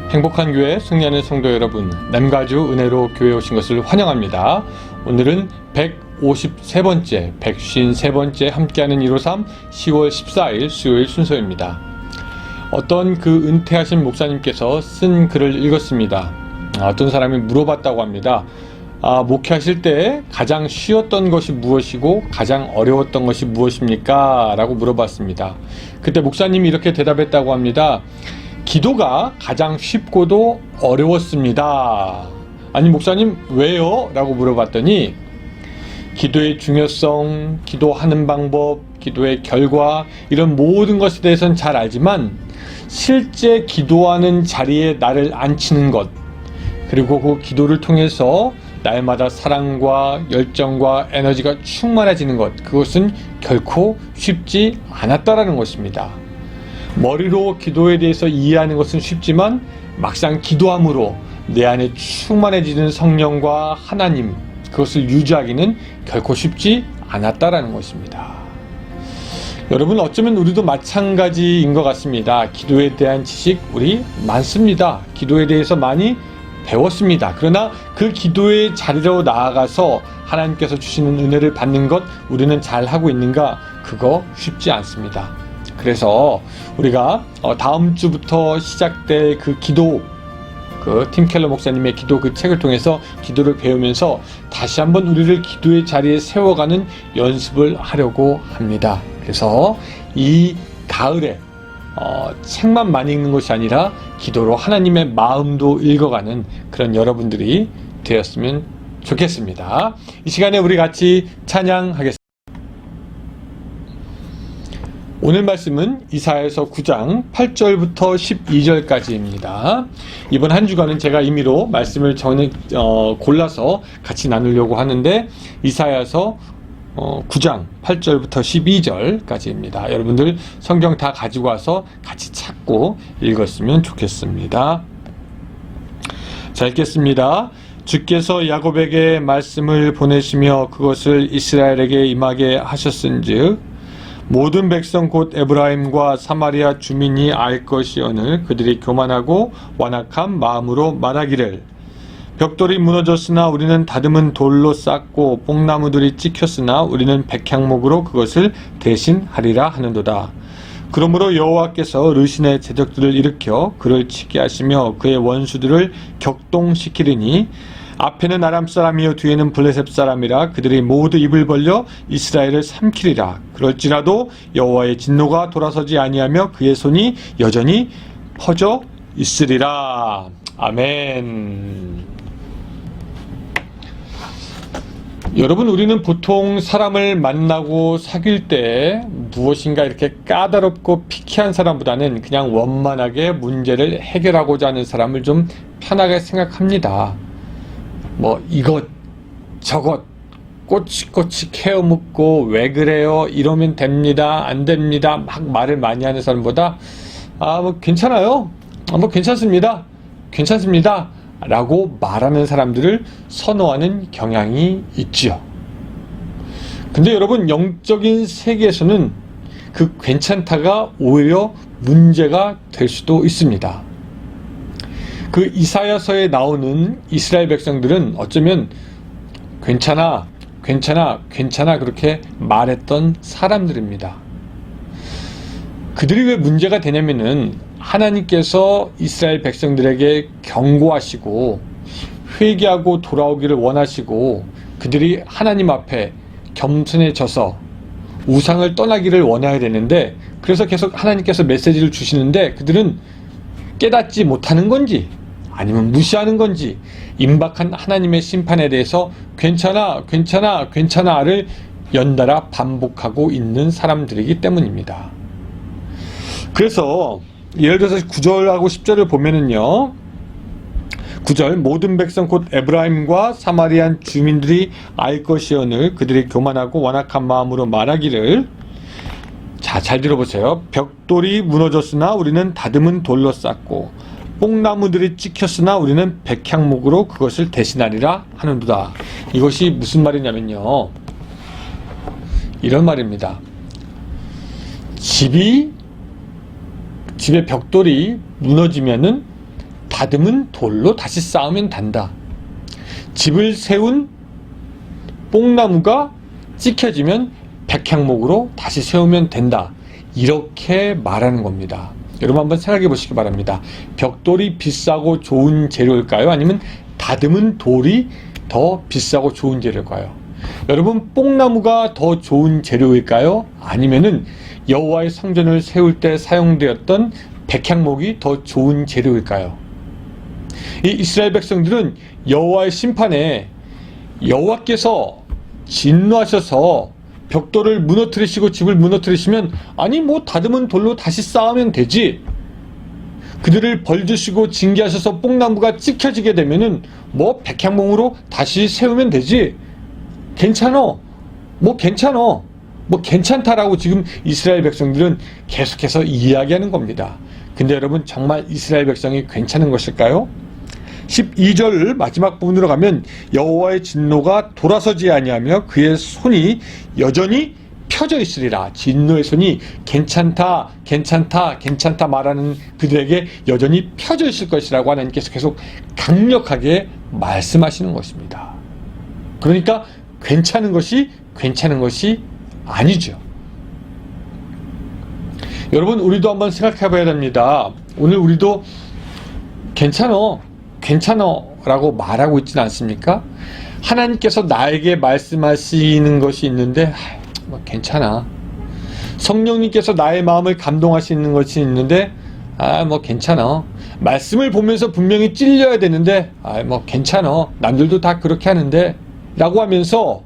행복한 교회 승리하는 성도 여러분, 남가주 은혜로 교회에 오신 것을 환영합니다. 오늘은 153번째, 153번째 함께하는 153 10월 14일 수요일 순서입니다. 어떤 그 은퇴하신 목사님께서 쓴 글을 읽었습니다. 어떤 사람이 물어봤다고 합니다. 목회하실 때 가장 쉬웠던 것이 무엇이고 가장 어려웠던 것이 무엇입니까? 라고 물어봤습니다. 그때 목사님이 이렇게 대답했다고 합니다. 기도가 가장 쉽고도 어려웠습니다. 아니 목사님 왜요? 라고 물어봤더니 기도의 중요성, 기도하는 방법, 기도의 결과 이런 모든 것에 대해서는 잘 알지만 실제 기도하는 자리에 나를 앉히는 것, 그리고 그 기도를 통해서 날마다 사랑과 열정과 에너지가 충만해지는 것, 그것은 결코 쉽지 않았다라는 것입니다. 머리로 기도에 대해서 이해하는 것은 쉽지만 막상 기도함으로 내 안에 충만해지는 성령과 하나님, 그것을 유지하기는 결코 쉽지 않았다라는 것입니다. 여러분, 어쩌면 우리도 마찬가지인 것 같습니다. 기도에 대한 지식 우리 많습니다. 기도에 대해서 많이 배웠습니다. 그러나 그 기도의 자리로 나아가서 하나님께서 주시는 은혜를 받는 것 우리는 잘 하고 있는가? 그거 쉽지 않습니다. 그래서 우리가 다음 주부터 시작될 그 기도, 팀 켈러 목사님의 기도 그 책을 통해서 기도를 배우면서 다시 한번 우리를 기도의 자리에 세워가는 연습을 하려고 합니다. 그래서 이 가을에 책만 많이 읽는 것이 아니라 기도로 하나님의 마음도 읽어가는 그런 여러분들이 되었으면 좋겠습니다. 이 시간에 우리 같이 찬양하겠습니다. 오늘 말씀은 이사야서 9장 8절부터 12절까지입니다. 이번 한 주간은 제가 임의로 말씀을 골라서 같이 나누려고 하는데 이사야서 9장 8절부터 12절까지입니다. 여러분들 성경 다 가지고 와서 같이 찾고 읽었으면 좋겠습니다. 자, 읽겠습니다. 주께서 야곱에게 말씀을 보내시며 그것을 이스라엘에게 임하게 하셨은즉 모든 백성 곧 에브라임과 사마리아 주민이 알 것이오늘 그들이 교만하고 완악한 마음으로 말하기를 벽돌이 무너졌으나 우리는 다듬은 돌로 쌓고 뽕나무들이 찍혔으나 우리는 백향목으로 그것을 대신하리라 하는도다. 그러므로 여호와께서 르신의 제적들을 일으켜 그를 치게 하시며 그의 원수들을 격동시키리니 앞에는 아람 사람이요 뒤에는 블레셋 사람이라 그들이 모두 입을 벌려 이스라엘을 삼키리라. 그럴지라도 여호와의 진노가 돌아서지 아니하며 그의 손이 여전히 퍼져 있으리라. 아멘. 여러분, 우리는 보통 사람을 만나고 사귈 때 무엇인가 이렇게 까다롭고 피키한 사람보다는 그냥 원만하게 문제를 해결하고자 하는 사람을 좀 편하게 생각합니다. 이것 저것 꼬치꼬치 캐어 묻고 왜 그래요? 이러면 됩니다. 안 됩니다. 막 말을 많이 하는 사람보다 괜찮아요. 괜찮습니다. 괜찮습니다. 라고 말하는 사람들을 선호하는 경향이 있지요. 근데 여러분, 영적인 세계에서는 그 괜찮다가 오히려 문제가 될 수도 있습니다. 그 이사야서에 나오는 이스라엘 백성들은 어쩌면 괜찮아 그렇게 말했던 사람들입니다. 그들이 왜 문제가 되냐면은 하나님께서 이스라엘 백성들에게 경고하시고 회개하고 돌아오기를 원하시고 그들이 하나님 앞에 겸손해져서 우상을 떠나기를 원해야 되는데, 그래서 계속 하나님께서 메시지를 주시는데 그들은 깨닫지 못하는 건지 아니면 무시하는 건지 임박한 하나님의 심판에 대해서 괜찮아를 연달아 반복하고 있는 사람들이기 때문입니다. 그래서 예를 들어서 9절하고 10절을 보면은요, 9절 모든 백성 곧 에브라임과 사마리아 주민들이 알 것이오늘 그들이 교만하고 완악한 마음으로 말하기를. 자, 잘 들어보세요. 벽돌이 무너졌으나 우리는 다듬은 돌로 쌓고 뽕나무들이 찍혔으나 우리는 백향목으로 그것을 대신하리라 하는도다. 이것이 무슨 말이냐면요, 이런 말입니다. 집의 벽돌이 무너지면은 다듬은 돌로 다시 쌓으면 된다. 집을 세운 뽕나무가 찍혀지면 백향목으로 다시 세우면 된다. 이렇게 말하는 겁니다. 여러분 한번 생각해 보시기 바랍니다. 벽돌이 비싸고 좋은 재료일까요? 아니면 다듬은 돌이 더 비싸고 좋은 재료일까요? 여러분, 뽕나무가 더 좋은 재료일까요? 아니면은 여호와의 성전을 세울 때 사용되었던 백향목이 더 좋은 재료일까요? 이 이스라엘 백성들은 여호와의 심판에 여호와께서 진노하셔서 벽돌을 무너뜨리시고 집을 무너뜨리시면 아니 뭐 다듬은 돌로 다시 쌓으면 되지, 그들을 벌주시고 징계하셔서 뽕나무가 찍혀지게 되면은 뭐 백향목으로 다시 세우면 되지, 괜찮어, 뭐 괜찮어, 뭐 괜찮다라고 지금 이스라엘 백성들은 계속해서 이야기하는 겁니다. 근데 여러분, 정말 이스라엘 백성이 괜찮은 것일까요? 12절 마지막 부분으로 가면 여호와의 진노가 돌아서지 아니하며 그의 손이 여전히 펴져 있으리라. 진노의 손이 괜찮다 괜찮다 괜찮다 말하는 그들에게 여전히 펴져 있을 것이라고 하나님께서 계속 강력하게 말씀하시는 것입니다. 그러니까 괜찮은 것이 아니죠. 여러분, 우리도 한번 생각해 봐야 됩니다. 오늘 우리도 괜찮어 라고 말하고 있지는 않습니까? 하나님께서 나에게 말씀하시는 것이 있는데 뭐 괜찮아. 성령님께서 나의 마음을 감동하시는 것이 있는데 뭐 괜찮아. 말씀을 보면서 분명히 찔려야 되는데 뭐 괜찮아. 남들도 다 그렇게 하는데 라고 하면서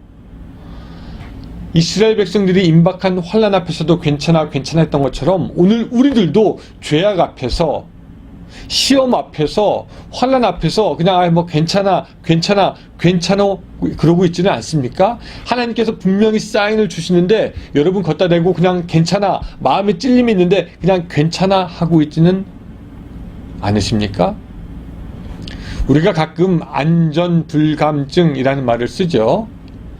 이스라엘 백성들이 임박한 환난 앞에서도 괜찮아 했던 것처럼 오늘 우리들도 죄악 앞에서, 시험 앞에서, 환난 앞에서 그냥 뭐 괜찮아 그러고 있지는 않습니까? 하나님께서 분명히 사인을 주시는데 여러분 걷다 대고 그냥 괜찮아, 마음에 찔림이 있는데 그냥 괜찮아 하고 있지는 않으십니까? 우리가 가끔 안전불감증이라는 말을 쓰죠.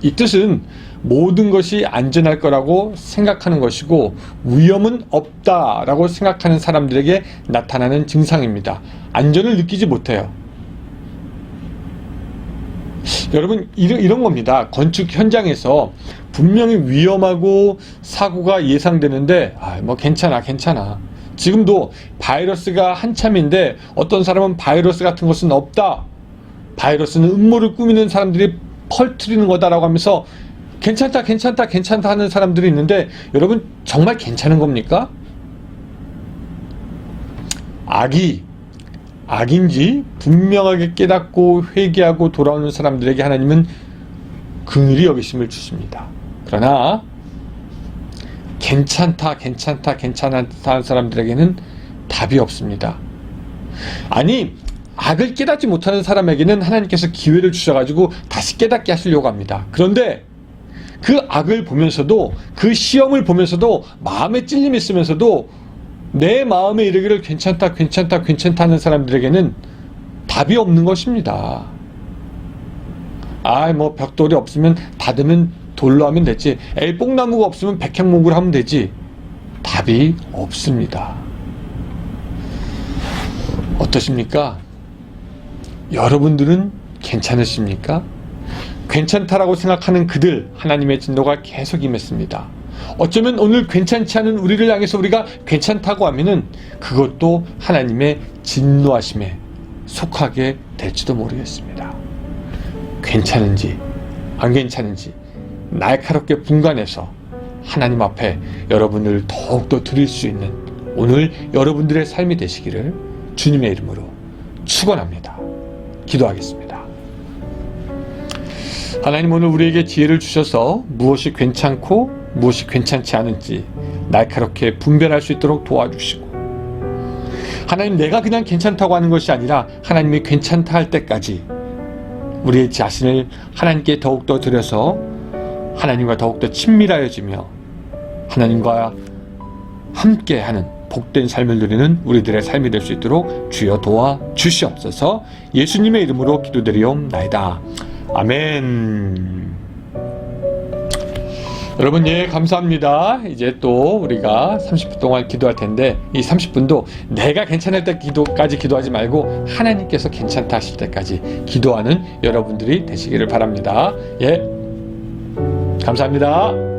이 뜻은 모든 것이 안전할 거라고 생각하는 것이고 위험은 없다라고 생각하는 사람들에게 나타나는 증상입니다. 안전을 느끼지 못해요. 여러분, 이런 겁니다. 건축 현장에서 분명히 위험하고 사고가 예상되는데 뭐 괜찮아. 지금도 바이러스가 한참인데 어떤 사람은 바이러스 같은 것은 없다, 바이러스는 음모를 꾸미는 사람들이 퍼뜨리는 거다라고 하면서 괜찮다 하는 사람들이 있는데 여러분, 정말 괜찮은 겁니까? 악인지 분명하게 깨닫고 회개하고 돌아오는 사람들에게 하나님은 긍휼히 여기심을 주십니다. 그러나 괜찮다 하는 사람들에게는 답이 없습니다. 아니, 악을 깨닫지 못하는 사람에게는 하나님께서 기회를 주셔가지고 다시 깨닫게 하시려고 합니다. 그런데 그 악을 보면서도, 그 시험을 보면서도 마음에 찔림이 있으면서도 내 마음에 이르기를 괜찮다 하는 사람들에게는 답이 없는 것입니다. 뭐 벽돌이 없으면 다듬은 돌로 하면 되지, 뽕나무가 없으면 백향목으로 하면 되지, 답이 없습니다. 어떠십니까? 여러분들은 괜찮으십니까? 괜찮다라고 생각하는 그들, 하나님의 진노가 계속 임했습니다. 어쩌면 오늘 괜찮지 않은 우리를 향해서 우리가 괜찮다고 하면은 그것도 하나님의 진노하심에 속하게 될지도 모르겠습니다. 괜찮은지 안 괜찮은지 날카롭게 분간해서 하나님 앞에 여러분을 더욱더 드릴 수 있는 오늘 여러분들의 삶이 되시기를 주님의 이름으로 축원합니다. 기도하겠습니다. 하나님, 오늘 우리에게 지혜를 주셔서 무엇이 괜찮고 무엇이 괜찮지 않은지 날카롭게 분별할 수 있도록 도와주시고, 하나님, 내가 그냥 괜찮다고 하는 것이 아니라 하나님이 괜찮다 할 때까지 우리의 자신을 하나님께 더욱더 드려서 하나님과 더욱더 친밀하여지며 하나님과 함께하는 복된 삶을 누리는 우리들의 삶이 될 수 있도록 주여 도와 주시옵소서. 예수님의 이름으로 기도드리옵나이다. 아멘. 여러분, 예, 감사합니다. 이제 또 우리가 30분 동안 기도할 텐데, 이 30분도 내가 괜찮을 때까지 기도하지 말고 하나님께서 괜찮다 하실 때까지 기도하는 여러분들이 되시기를 바랍니다. 예, 감사합니다.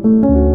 you.